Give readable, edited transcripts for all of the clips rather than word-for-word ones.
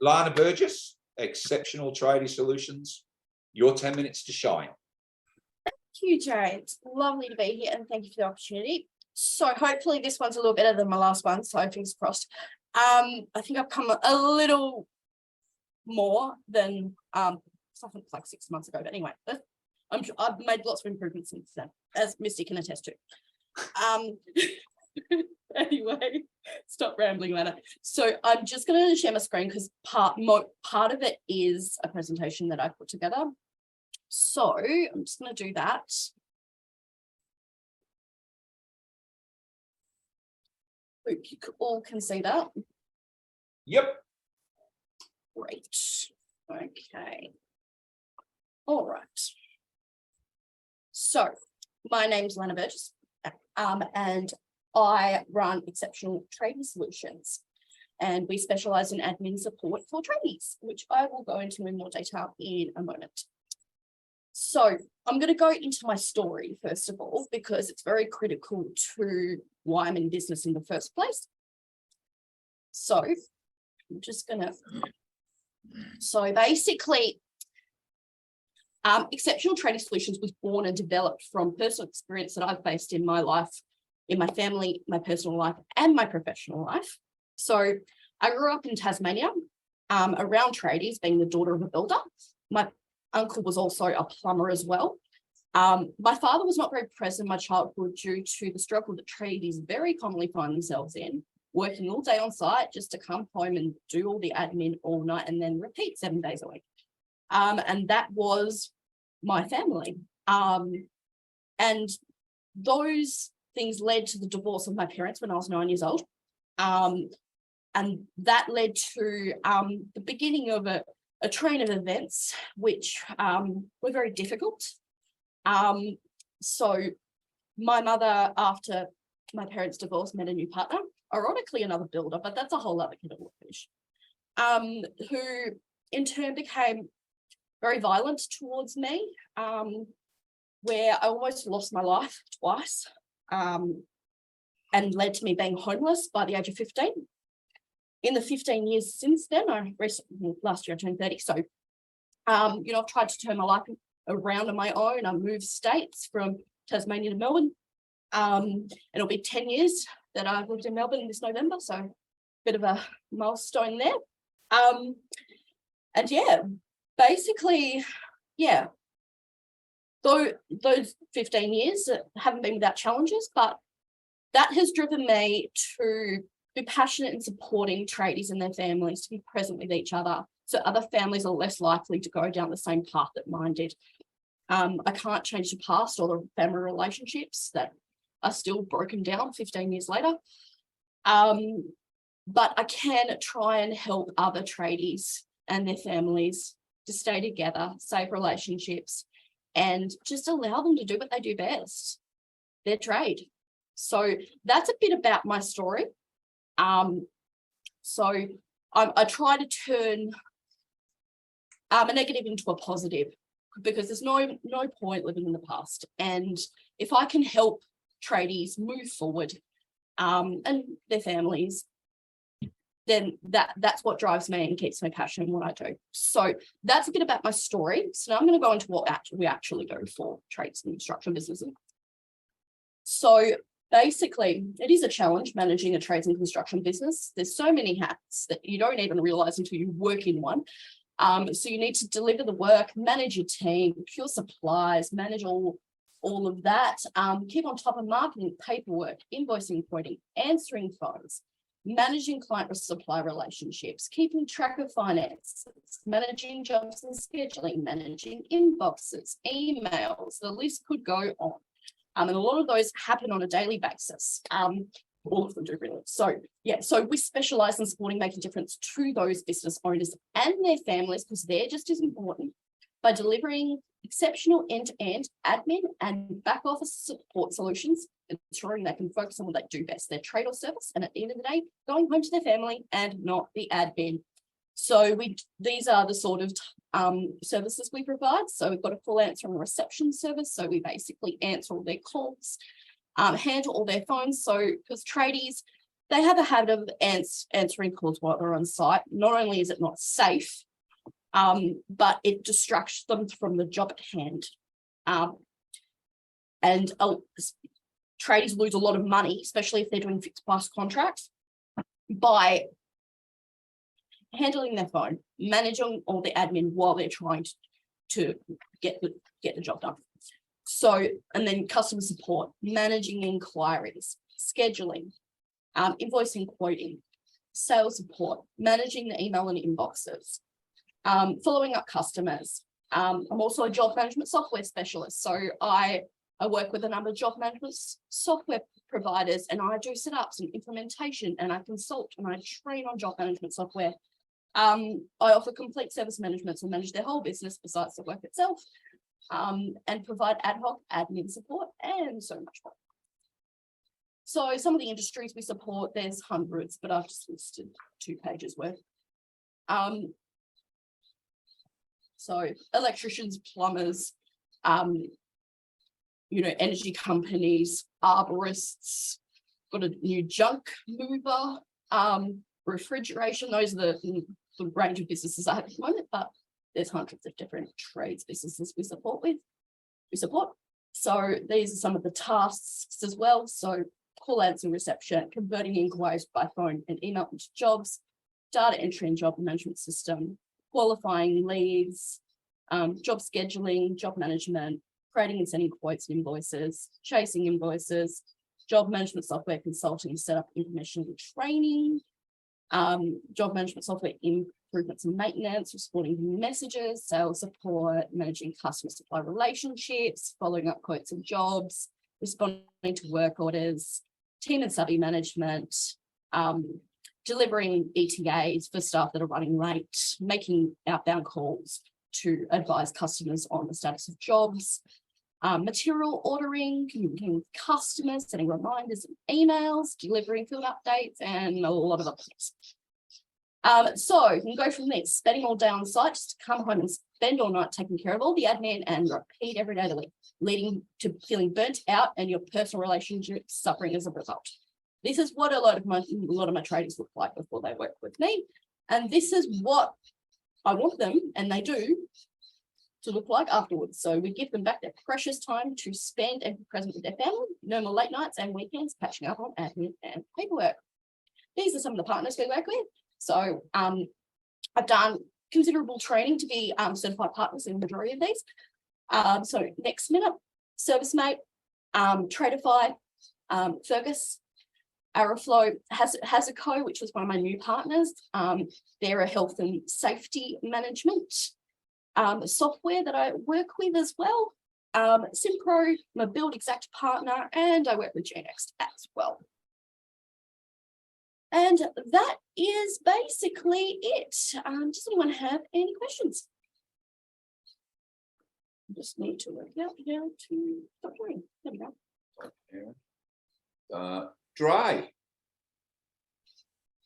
Lana Burgess, Exceptional Tradie Solutions. Your 10 minutes to shine. Thank you, Jay. It's lovely to be here, and thank you for the opportunity. So hopefully this one's a little better than my last one, so fingers crossed. I think I've come a little more than something like 6 months ago, but anyway, I've made lots of improvements since then, as Misty can attest to. Anyway, stop rambling, Lana. So I'm just going to share my screen because part of it is a presentation that I put together. So I'm just going to do that. Hope you all can see that. Yep. Great. Okay. All right. So my name's Lana Burgess, and I run Exceptional Tradie Solutions, and we specialise in admin support for tradies, which I will go into in more detail in a moment. So I'm going to go into my story, first of all, because it's very critical to why I'm in business in the first place. So I'm just going to... So basically, Exceptional Tradie Solutions was born and developed from personal experience that I've faced in my life, in my family, my personal life, and my professional life. So I grew up in Tasmania, around tradies, being the daughter of a builder. My uncle was also a plumber as well. My father was not very present in my childhood due to the struggle that tradies very commonly find themselves in, working all day on site just to come home and do all the admin all night and then repeat 7 days a week. And that was my family. And those things led to the divorce of my parents when I was 9 years old. And that led to the beginning of a train of events, which were very difficult. So my mother, after my parents' divorce, met a new partner, ironically another builder, but that's a whole other kettle of fish, who in turn became very violent towards me, where I almost lost my life twice, and led to me being homeless by the age of 15. In the 15 years since then, last year I turned 30, so I've tried to turn my life around on my own. I moved states from Tasmania to Melbourne. And it'll be 10 years that I've lived in Melbourne this November, so a bit of a milestone there. And yeah, basically, yeah, though those 15 years haven't been without challenges, but that has driven me to be passionate in supporting tradies and their families to be present with each other, so other families are less likely to go down the same path that mine did. I can't change the past or the family relationships that are still broken down 15 years later. But I can try and help other tradies and their families to stay together, save relationships, and just allow them to do what they do best, their trade. So that's a bit about my story. So I try to turn a negative into a positive, because there's no point living in the past. And if I can help tradies move forward, and their families, then that's what drives me and keeps me passionate in what I do. So that's a bit about my story. So now I'm going to go into what we actually do for trades and construction businesses. So basically, it is a challenge managing a trades and construction business. There's so many hats that you don't even realize until you work in one. So you need to deliver the work, manage your team, procure supplies, manage all of that, keep on top of marketing, paperwork, invoicing, quoting, answering phones, managing client supply relationships, keeping track of finances, managing jobs and scheduling, managing inboxes, emails, the list could go on. And a lot of those happen on a daily basis. All of them do, really. So yeah, so we specialize in supporting, making a difference to those business owners and their families, because they're just as important, by delivering exceptional end-to-end admin and back office support solutions, ensuring they can focus on what they do best, their trade or service, and at the end of the day, going home to their family and not the admin. So these are the sort of services we provide. So we've got a full answer and reception service. So we basically answer all their calls, handle all their phones. So because tradies, they have a habit of answering calls while they're on site. Not only is it not safe, but it distracts them from the job at hand. And tradies lose a lot of money, especially if they're doing fixed price contracts, by handling their phone, managing all the admin while they're trying to get the job done. So, and then customer support, managing inquiries, scheduling, invoicing, quoting, sales support, managing the email and inboxes, following up customers. I'm also a job management software specialist. So I work with a number of job management software providers, and I do setups and implementation, and I consult and I train on job management software. I offer complete service management to manage their whole business besides the work itself, and provide ad hoc admin support and so much more. So some of the industries we support, there's hundreds, but I've just listed 2 pages worth. So electricians, plumbers, energy companies, arborists, got a new junk mover, refrigeration. Those are the range of businesses I have at the moment, but there's hundreds of different trades businesses we support. So these are some of the tasks as well. So call answer reception, converting inquiries by phone and email into jobs, data entry and job management system, qualifying leads, job scheduling, job management, creating and sending quotes and invoices, chasing invoices, job management software consulting, setup, information and training, job management software improvements and maintenance, responding to messages, sales support, managing customer supply relationships, following up quotes and jobs, responding to work orders, team and study management, delivering ETAs for staff that are running late, making outbound calls to advise customers on the status of jobs, material ordering, communicating with customers, sending reminders and emails, delivering field updates, and a lot of other things. So you can go from there, spending all day on site, just to come home and spend all night taking care of all the admin and repeat every day of the week, leading to feeling burnt out and your personal relationships suffering as a result. This is what a lot of my tradies look like before they work with me. And this is what I want them, and they do, to look like afterwards. So we give them back their precious time to spend and be present with their family, no more late nights and weekends catching up on admin and paperwork. These are some of the partners we work with. So I've done considerable training to be certified partners in the majority of these. So Next Minute, ServiceMate, Tradeify, Fergus, Aeroflow, Hazaco, which was one of my new partners. They're a health and safety management software that I work with as well. Simpro, I'm a Build Exact partner, and I work with Gnext as well. And that is basically it. Does anyone have any questions? I just need to work out how to stop doing. There we go. Dry.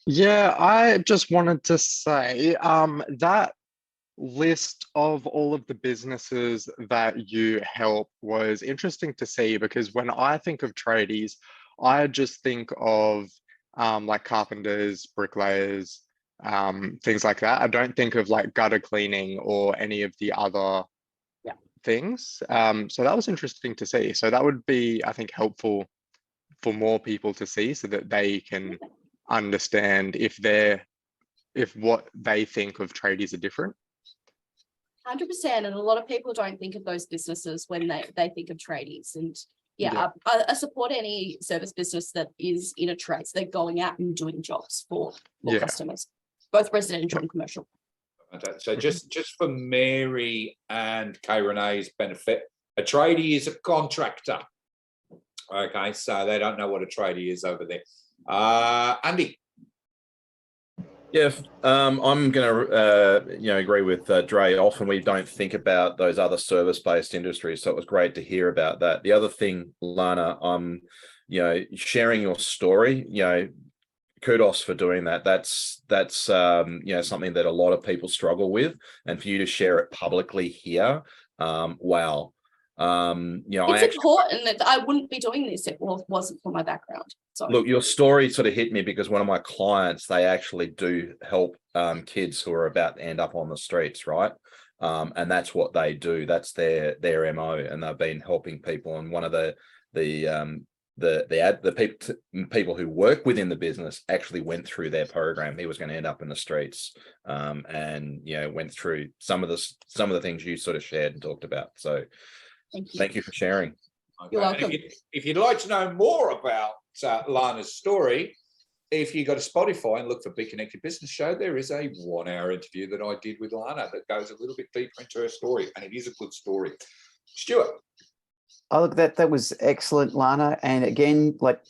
Yeah, I just wanted to say that list of all of the businesses that you help was interesting to see, because when I think of tradies, I just think of like carpenters, bricklayers, things like that. I don't think of like gutter cleaning or any of the other things. So that was interesting to see. So that would be, I think, helpful for more people to see, so that they can understand if what they think of tradies are different. 100%, and a lot of people don't think of those businesses when they think of tradies. And I support any service business that is in a trade, so they're going out and doing jobs for customers, both residential and commercial. So just for Mary and Kay Renee's benefit, a tradie is a contractor. Okay, so they don't know what a tradie is over there. Andy. Yeah, I'm going to agree with Dre. Often we don't think about those other service-based industries, so it was great to hear about that. The other thing, Lana, sharing your story. Kudos for doing that. That's something that a lot of people struggle with, and for you to share it publicly here, wow. It's important that I wouldn't be doing this if it wasn't for my background. So look, your story sort of hit me because one of my clients, they actually do help kids who are about to end up on the streets, right? And that's what they do. That's their MO, and they've been helping people. And one of the people who work within the business actually went through their program. He was going to end up in the streets, and went through some of the things you sort of shared and talked about. So thank you for sharing. Okay. You're welcome. If you'd like to know more about Lana's story, if you go to Spotify and look for Be Connected Business Show, there is a 1-hour interview that I did with Lana that goes a little bit deeper into her story, and it is a good story. Stuart. Oh, look, that was excellent, Lana. And again, like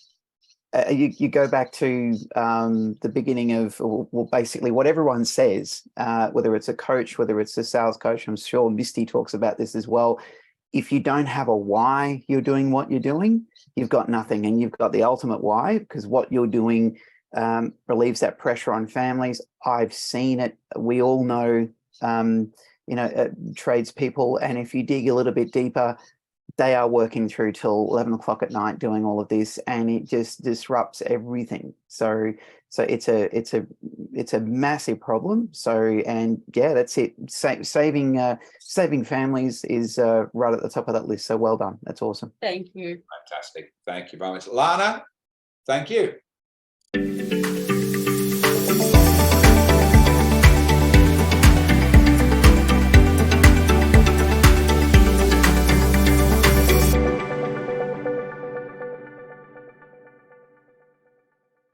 you go back to the beginning of, well, basically what everyone says, whether it's a coach, whether it's a sales coach, I'm sure Misty talks about this as well. If you don't have a why you're doing what you're doing, you've got nothing. And you've got the ultimate why, because what you're doing relieves that pressure on families. I've seen it. We all know, tradespeople. And if you dig a little bit deeper, they are working through till 11 o'clock at night doing all of this, and it just disrupts everything. So it's a massive problem. So, and yeah, that's it. Saving families is right at the top of that list. So well done. That's awesome. Thank you. Fantastic. Thank you very much. Lana, thank you.